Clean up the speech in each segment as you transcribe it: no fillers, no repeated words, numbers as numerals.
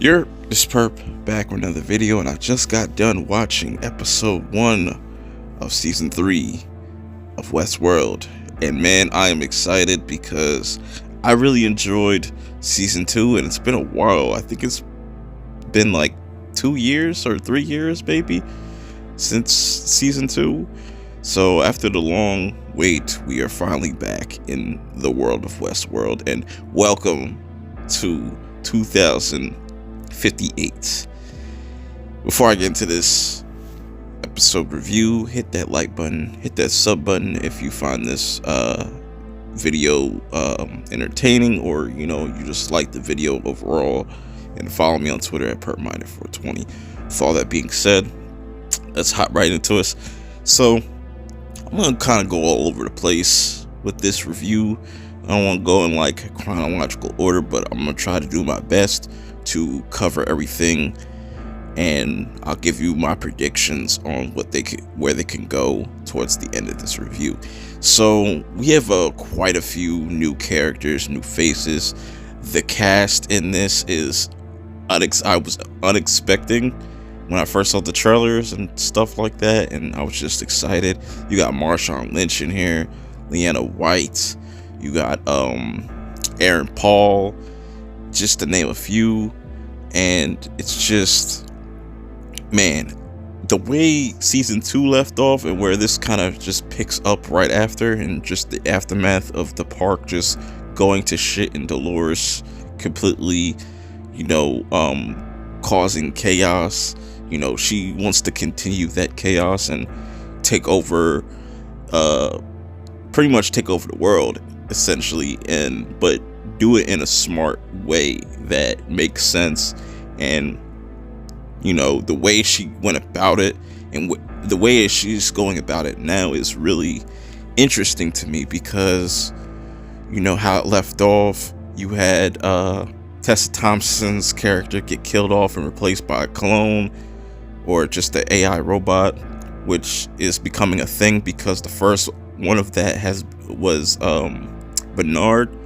You're this perp back with another video, and I just got done watching episode 1 of season 3 of Westworld. And man, I am excited because I really enjoyed season 2, and it's been a while. I think it's been like 2 years or 3 years maybe since season 2. So after the long wait, we are finally back in the world of Westworld, and welcome to 2058. Before I get into this episode review, hit that like button, hit that sub button if you find this video entertaining, or you just like the video overall, and follow me on Twitter at perpminer420. With all that being said, let's hop right into it. So I'm gonna kind of go all over the place with this review. I don't want to go in like chronological order, but I'm gonna try to do my best to cover everything, and I'll give you my predictions on where they can go towards the end of this review. So we have quite a few new characters, new faces. The cast in this is I was unexpecting when I first saw the trailers and stuff like that, and I was just excited. You got Marshawn Lynch in here, Leanna White, you got Aaron Paul, just to name a few. And it's just, man, the way season 2 left off and where this kind of just picks up right after, and just the aftermath of the park just going to shit and Dolores completely, causing chaos. She wants to continue that chaos and take over, pretty much take over the world, essentially, but do it in a smart way that makes sense. And the way she went about it, and the way she's going about it now is really interesting to me, because how it left off, you had Tessa Thompson's character get killed off and replaced by a clone, or just the AI robot, which is becoming a thing because the first one of that was Bernard.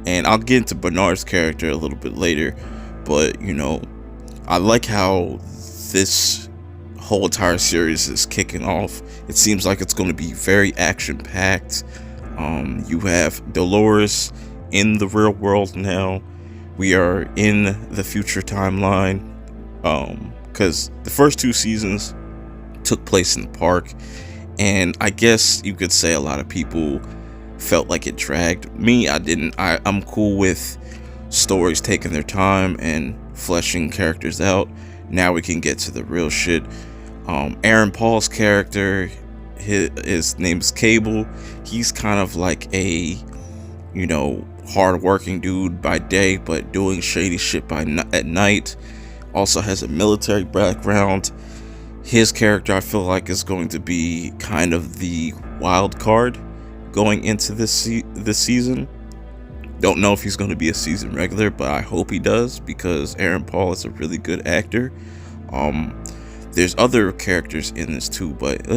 And I'll get into Bernard's character a little bit later, but I like how this whole entire series is kicking off. It seems like it's going to be very action packed. You have Dolores in the real world now. We are in the future timeline, because the first 2 seasons took place in the park, and I guess you could say a lot of people felt like it dragged. Me, I didn't. I'm cool with stories taking their time and fleshing characters out. Now we can get to the real shit. Aaron Paul's character, his name's Cable. He's kind of like a hard-working dude by day, but doing shady shit at night. Also has a military background. His character, I feel like, is going to be kind of the wild card going into this season. Don't know if he's going to be a season regular, but I hope he does, because Aaron Paul is a really good actor. There's other characters in this too, but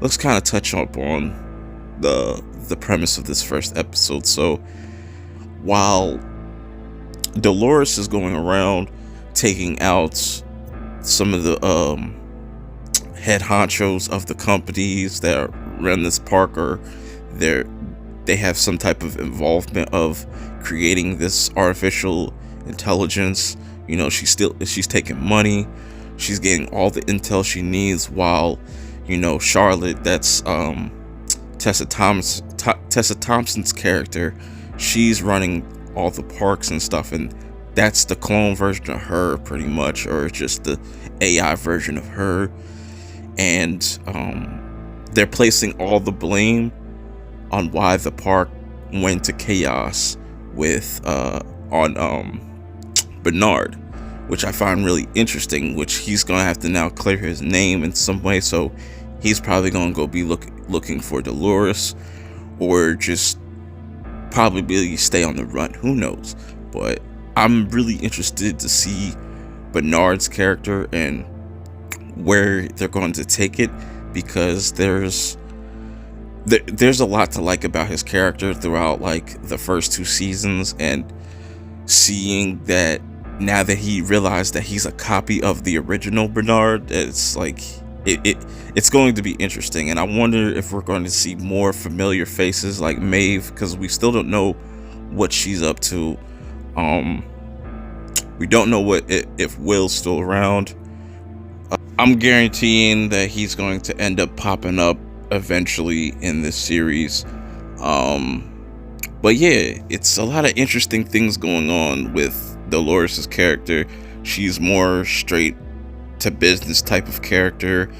let's kind of touch up on the premise of this first episode. So while Dolores is going around taking out some of the head honchos of the companies that run this park, or they have some type of involvement of creating this artificial intelligence. She's taking money, she's getting all the intel she needs, while Charlotte, that's Tessa Thompson's character, she's running all the parks and stuff, and that's the clone version of her, pretty much, or just the AI version of her. And they're placing all the blame on why the park went to chaos with on Bernard, which I find really interesting, which he's gonna have to now clear his name in some way. So he's probably gonna go be looking for Dolores, or just probably stay on the run, who knows. But I'm really interested to see Bernard's character and where they're going to take it, because there's a lot to like about his character throughout like the first 2 seasons, and seeing that now that he realized that he's a copy of the original Bernard, it's like it's going to be interesting. And I wonder if we're going to see more familiar faces like Maeve, because we still don't know what she's up to. We don't know if Will's still around. I'm guaranteeing that he's going to end up popping up eventually in this series. But yeah, it's a lot of interesting things going on with Dolores' character. She's more straight to business type of character.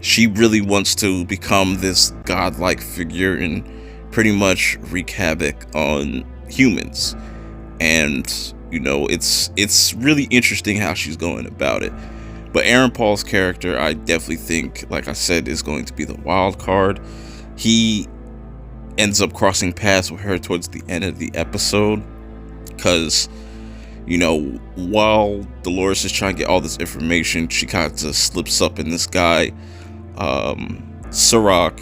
She really wants to become this godlike figure and pretty much wreak havoc on humans. And it's really interesting how she's going about it. But Aaron Paul's character, I definitely think, like I said, is going to be the wild card. He ends up crossing paths with her towards the end of the episode, because while Dolores is trying to get all this information, she kind of slips up, in this guy, Sirach,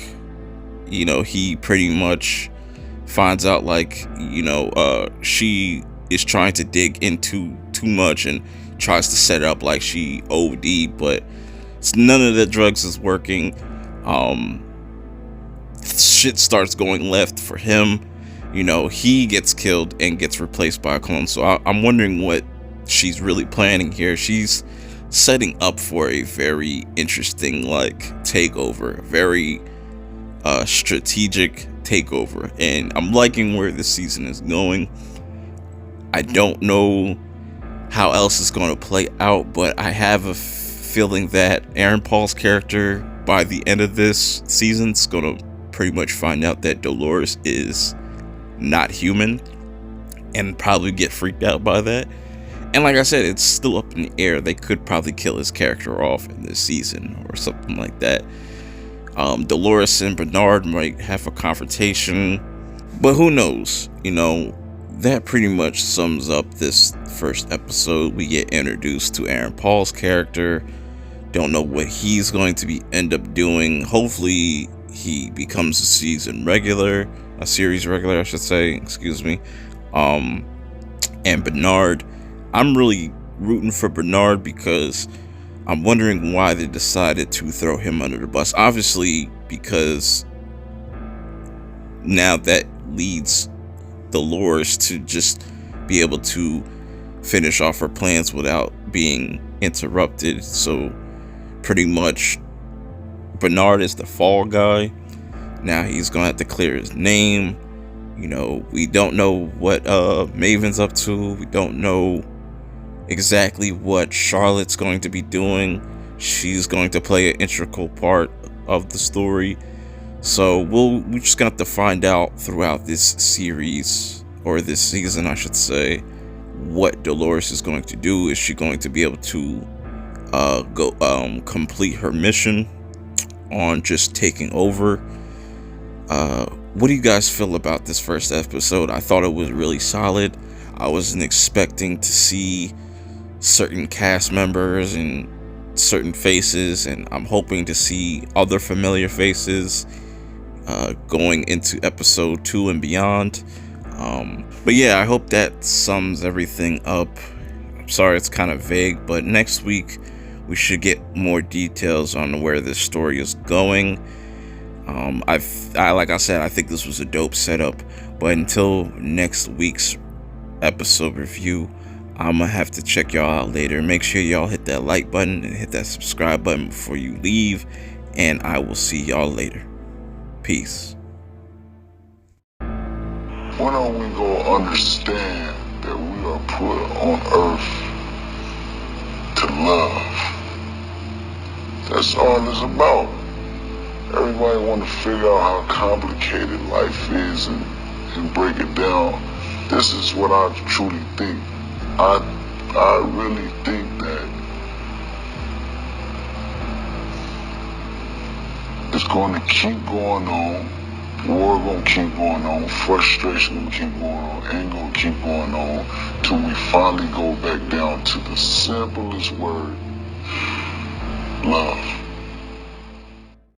he pretty much finds out, like, she is trying to dig into too much and tries to set up like she OD'd, but none of the drugs is working. Shit starts going left for him. He gets killed and gets replaced by a clone. So I'm wondering what she's really planning here. She's setting up for a very interesting takeover, very strategic takeover, and I'm liking where this season is going. I don't know how else it's going to play out, but I have a feeling that Aaron Paul's character, by the end of this season, is going to pretty much find out that Dolores is not human and probably get freaked out by that. And like I said, it's still up in the air. They could probably kill his character off in this season or something like that. Dolores and Bernard might have a confrontation, but who knows? That pretty much sums up this first episode. We get introduced to Aaron Paul's character. Don't know what he's going to end up doing. Hopefully he becomes a series regular, I should say, excuse me. And Bernard, I'm really rooting for Bernard, because I'm wondering why they decided to throw him under the bus. Obviously, because now that leads Dolores to just be able to finish off her plans without being interrupted. So pretty much Bernard is the fall guy. Now he's gonna have to clear his name. We don't know what Maven's up to. We don't know exactly what Charlotte's going to be doing. She's going to play an integral part of the story. So we're just gonna have to find out throughout this series, or this season I should say, what Dolores is going to do. Is she going to be able to go complete her mission on just taking over? What do you guys feel about this first episode? I thought it was really solid. I wasn't expecting to see certain cast members and certain faces, and I'm hoping to see other familiar faces going into episode 2 and beyond. But yeah, I hope that sums everything up. I'm sorry it's kind of vague, but next week we should get more details on where this story is going. Like I said, I think this was a dope setup. But until next week's episode review, I'm gonna have to check y'all out later. Make sure y'all hit that like button and hit that subscribe button before you leave, and I will see y'all later. Peace. When are we gonna understand that we are put on earth to love? That's all it's about. Everybody want to figure out how complicated life is and break it down. This is what I truly think. I really think that it's going to keep going on. War gonna keep going on. Frustration gonna keep going on. Anger gonna keep going on till we finally go back down to the simplest word: love.